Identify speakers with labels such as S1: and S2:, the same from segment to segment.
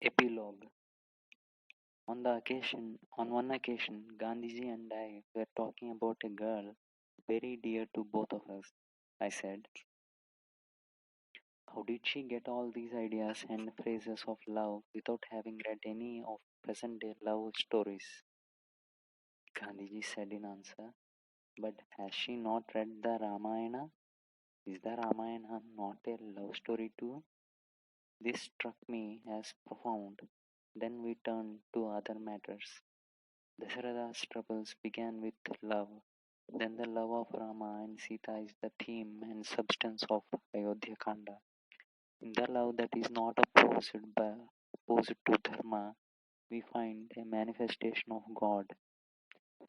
S1: Epilogue. On one occasion, Gandhiji and I were talking about a girl very dear to both of us. I said, "How did she get all these ideas and phrases of love without having read any of present day love stories?" Gandhiji said in answer, "But has she not read the Ramayana? Is the Ramayana not a love story too?" This struck me as profound. Then we turned to other matters. Dasharatha's troubles began with love. Then the love of Rama and Sita is the theme and substance of Ayodhya Kanda. In the love that is not opposed to dharma, we find a manifestation of God.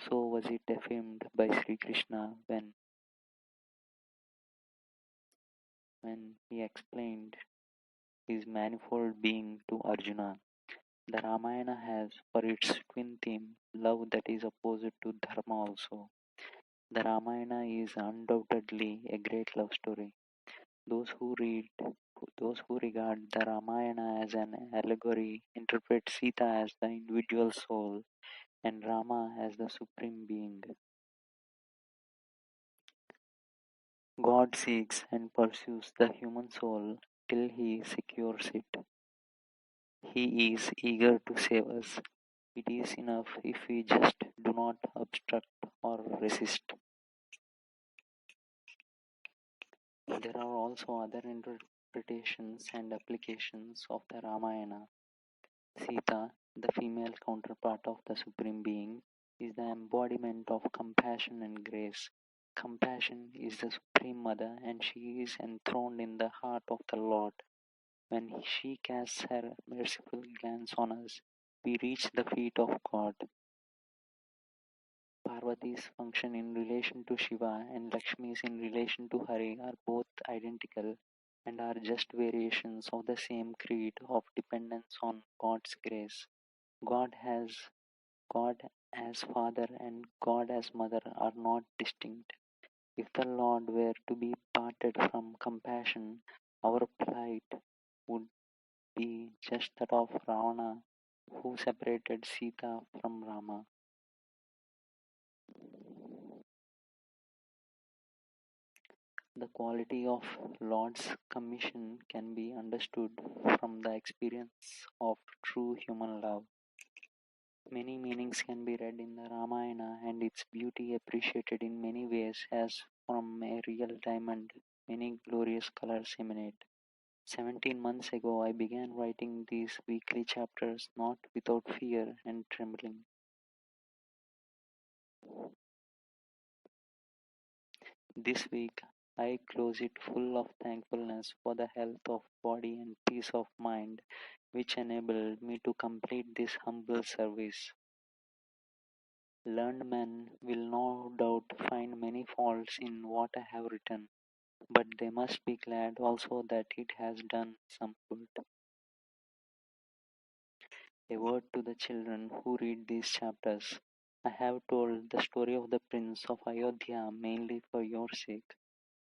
S1: So was it affirmed by Sri Krishna when he explained his manifold being to Arjuna. The Ramayana has for its twin theme love that is opposed to dharma also. The Ramayana is undoubtedly a great love story. Those who regard the Ramayana as an allegory interpret Sita as the individual soul and Rama as the supreme being. God seeks and pursues the human soul till he secures it. He is eager to save us. It is enough if we just do not obstruct or resist. There are also other interpretations and applications of the Ramayana. Sita, the female counterpart of the Supreme Being, is the embodiment of compassion and grace. Compassion is the Supreme Mother, and she is enthroned in the heart of the Lord. When she casts her merciful glance on us, we reach the feet of God. Parvati's function in relation to Shiva and Lakshmi's in relation to Hari are both identical and are just variations of the same creed of dependence on God's grace. God as Father and God as Mother are not distinct. If the Lord were to be parted from compassion, our plight would be just that of Ravana, who separated Sita from Rama. The quality of Lord's commission can be understood from the experience of true human love. Many meanings can be read in the Ramayana and its beauty appreciated in many ways as from a real diamond many glorious colors emanate. 17 months ago I began writing these weekly chapters not without fear and trembling. This week I close it full of thankfulness for the health of body and peace of mind which enabled me to complete this humble service. Learned men will no doubt find many faults in what I have written, but they must be glad also that it has done some good. A word to the children who read these chapters. I have told the story of the Prince of Ayodhya mainly for your sake.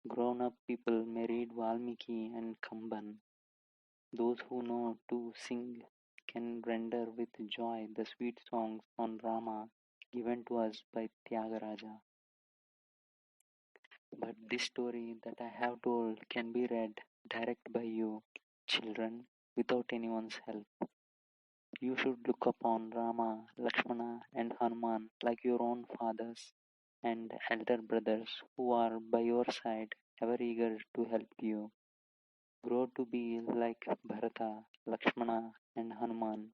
S1: Grown up people may read Valmiki and Kamban. Those who know to sing can render with joy the sweet songs on Rama given to us by Tyagaraja. But this story that I have told can be read direct by you, children, without anyone's help. You should look upon Rama, Lakshmana, and Hanuman like your own fathers and elder brothers who are by your side, ever eager to help you. Grow to be like Bharata, Lakshmana, and Hanuman,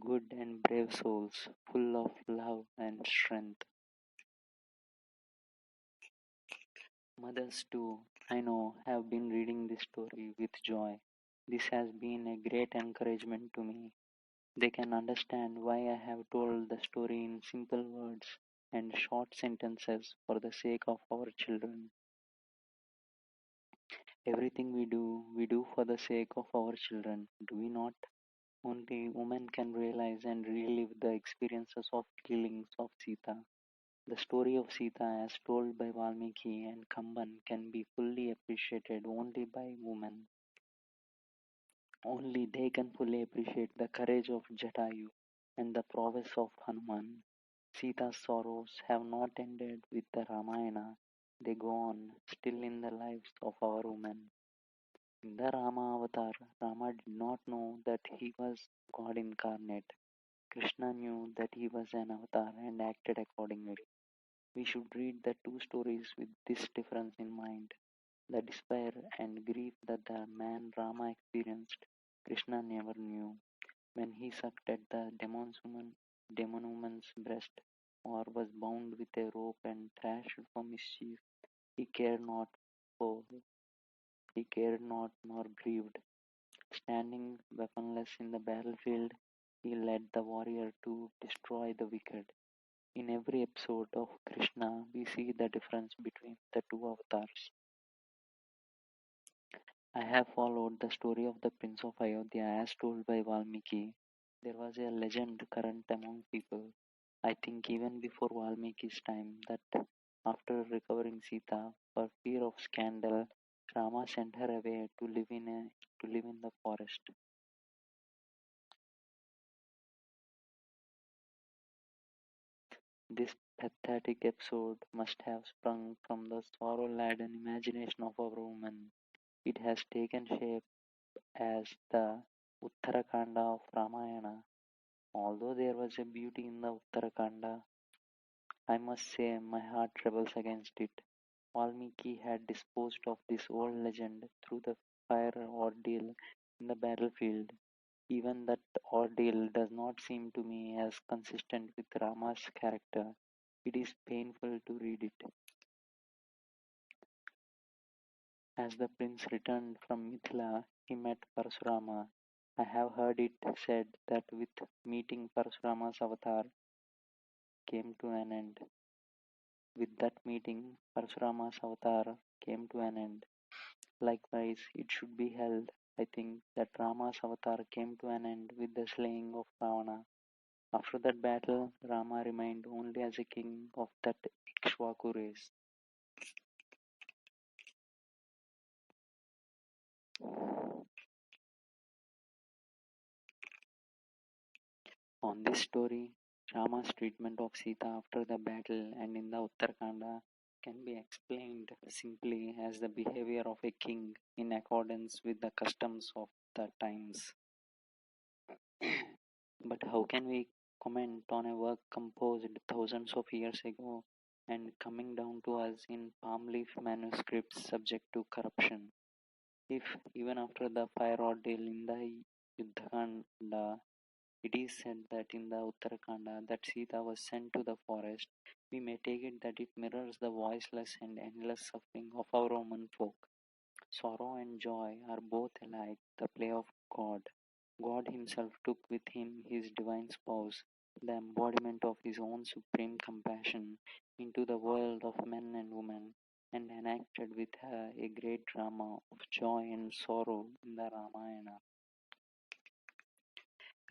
S1: good and brave souls, full of love and strength. Mothers, too, I know, have been reading this story with joy. This has been a great encouragement to me. They can understand why I have told the story in simple words and short sentences for the sake of our children. Everything we do for the sake of our children, do we not? Only women can realize and relive the experiences of feelings of Sita. The story of Sita, as told by Valmiki and Kamban, can be fully appreciated only by women. Only they can fully appreciate the courage of Jatayu and the prowess of Hanuman. Sita's sorrows have not ended with the Ramayana, they go on still in the lives of our women. In the Rama avatar, Rama did not know that he was God incarnate. Krishna knew that he was an avatar and acted accordingly. We should read the two stories with this difference in mind. The despair and grief that the man Rama experienced, Krishna never knew. When he sucked at the demon woman's breast, or was bound with a rope and thrashed for mischief, he cared not for, he cared not nor grieved. Standing weaponless in the battlefield, he led the warrior to destroy the wicked. In every episode of Krishna, we see the difference between the two avatars. I have followed the story of the Prince of Ayodhya as told by Valmiki. There was a legend current among people, I think even before Valmiki's time, that after recovering Sita for fear of scandal, Rama sent her away to live in the forest. This pathetic episode must have sprung from the sorrow-laden imagination of our woman. It has taken shape as the Uttarakanda of Ramayana. Although there was a beauty in the Uttarakanda, I must say my heart rebels against it. Valmiki had disposed of this old legend through the fire ordeal in the battlefield. Even that ordeal does not seem to me as consistent with Rama's character. It is painful to read it. As the prince returned from Mithila, he met Parshurama. I have heard it said that with meeting Parshurama's avatar came to an end. With that meeting, Parshurama's avatar came to an end. Likewise, it should be held, I think, that Rama's avatar came to an end with the slaying of Ravana. After that battle, Rama remained only as a king of that Ikshvaku race. On this story, Rama's treatment of Sita after the battle and in the Uttarakhanda can be explained simply as the behavior of a king in accordance with the customs of the times. But how can we comment on a work composed thousands of years ago and coming down to us in palm leaf manuscripts subject to corruption? If, even after the fire ordeal in the Yuddhakanda, it is said that in the Uttarakhanda that Sita was sent to the forest, we may take it that it mirrors the voiceless and endless suffering of our Roman folk. Sorrow and joy are both alike the play of God. God Himself took with Him His divine spouse, the embodiment of His own supreme compassion, into the world of men and women, and enacted with her a great drama of joy and sorrow in the Ramayana.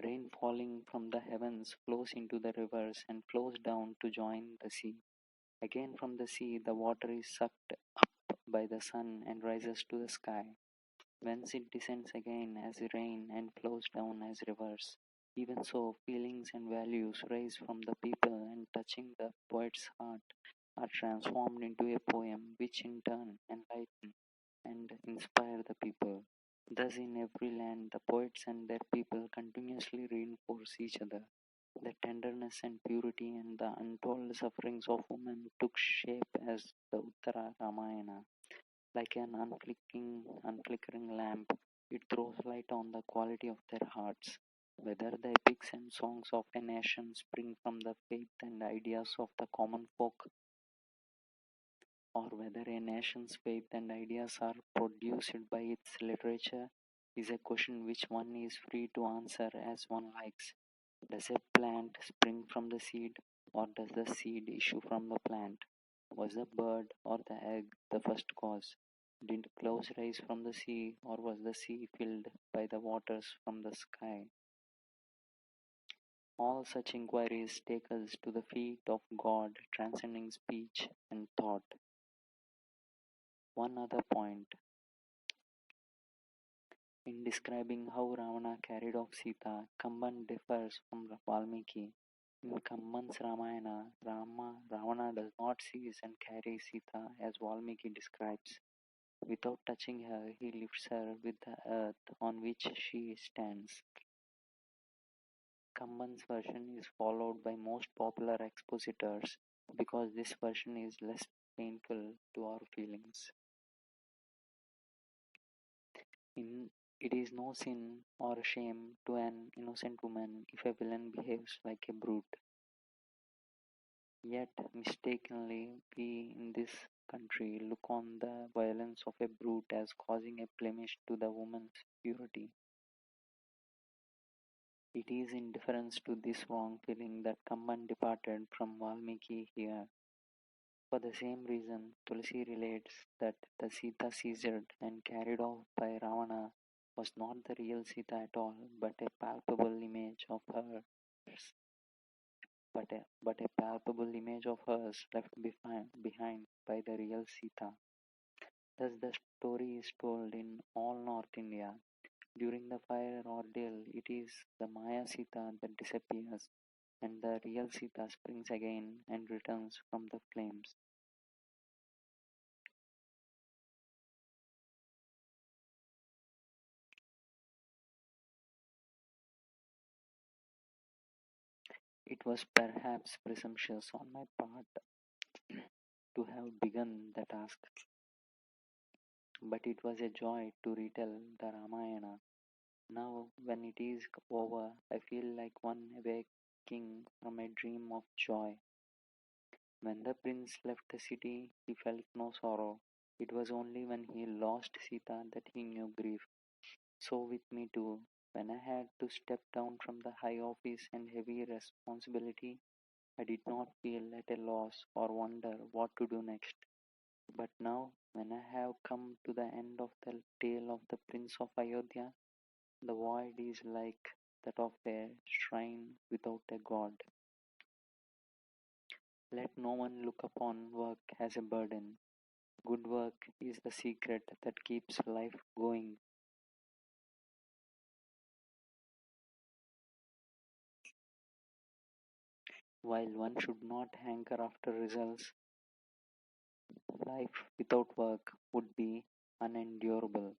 S1: Rain falling from the heavens flows into the rivers and flows down to join the sea. Again from the sea the water is sucked up by the sun and rises to the sky, whence it descends again as rain and flows down as rivers. Even so, feelings and values rise from the people and touching the poet's heart are transformed into a poem which in turn enlighten and inspire the people. Thus, in every land, the poets and their people continuously reinforce each other. The tenderness and purity and the untold sufferings of women took shape as the Uttara Ramayana. Like an unflickering lamp, it throws light on the quality of their hearts. Whether the epics and songs of a nation spring from the faith and ideas of the common folk, or whether a nation's faith and ideas are produced by its literature, is a question which one is free to answer as one likes. Does a plant spring from the seed, or does the seed issue from the plant? Was the bird or the egg the first cause? Did clouds rise from the sea, or was the sea filled by the waters from the sky? All such inquiries take us to the feet of God, transcending speech and thought. One other point. In describing how Ravana carried off Sita, Kamban differs from Valmiki. In Kamban's Ramayana, Ravana does not seize and carry Sita as Valmiki describes. Without touching her, he lifts her with the earth on which she stands. Kamban's version is followed by most popular expositors because this version is less painful to our feelings. In it is no sin or shame to an innocent woman if a villain behaves like a brute. Yet, mistakenly, we in this country look on the violence of a brute as causing a blemish to the woman's purity. It is in deference to this wrong feeling that Kamban departed from Valmiki here. For the same reason, Tulsi relates that the Sita seized and carried off by Ravana was not the real Sita at all, but a palpable image of hers, but a palpable image of hers left behind by the real Sita. Thus, the story is told in all North India. During the fire ordeal, it is the Maya Sita that disappears, and the real Sita springs again and returns from the flames. It was perhaps presumptuous on my part to have begun the task, but it was a joy to retell the Ramayana. Now, when it is over, I feel like one awaking from a dream of joy. When the prince left the city, he felt no sorrow. It was only when he lost Sita that he knew grief. So, with me too, when I had to step down from the high office and heavy responsibility, I did not feel at a loss or wonder what to do next. But now, when I have come to the end of the tale of the Prince of Ayodhya, the void is like that of a shrine without a god. Let no one look upon work as a burden. Good work is the secret that keeps life going. While one should not hanker after results, life without work would be unendurable.